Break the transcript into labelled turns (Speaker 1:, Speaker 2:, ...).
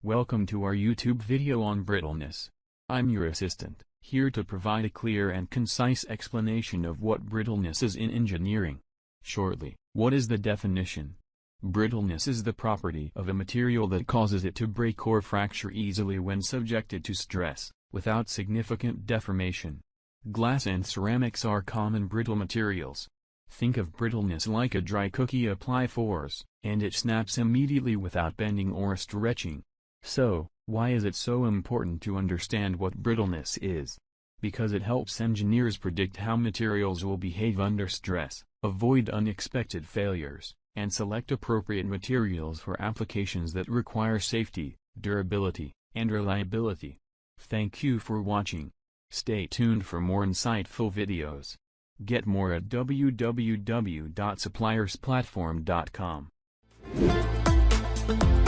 Speaker 1: Welcome to our YouTube video on brittleness. I'm your assistant, here to provide a clear and concise explanation of what brittleness is in engineering. Shortly, what is the definition? Brittleness is the property of a material that causes it to break or fracture easily when subjected to stress, without significant deformation. Glass and ceramics are common brittle materials. Think of brittleness like a dry cookie. Apply force, and it snaps immediately without bending or stretching. So, why is it so important to understand what brittleness is? Because it helps engineers predict how materials will behave under stress, avoid unexpected failures, and select appropriate materials for applications that require safety, durability, and reliability. Thank you for watching. Stay tuned for more insightful videos. Get more at www.suppliersplatform.com.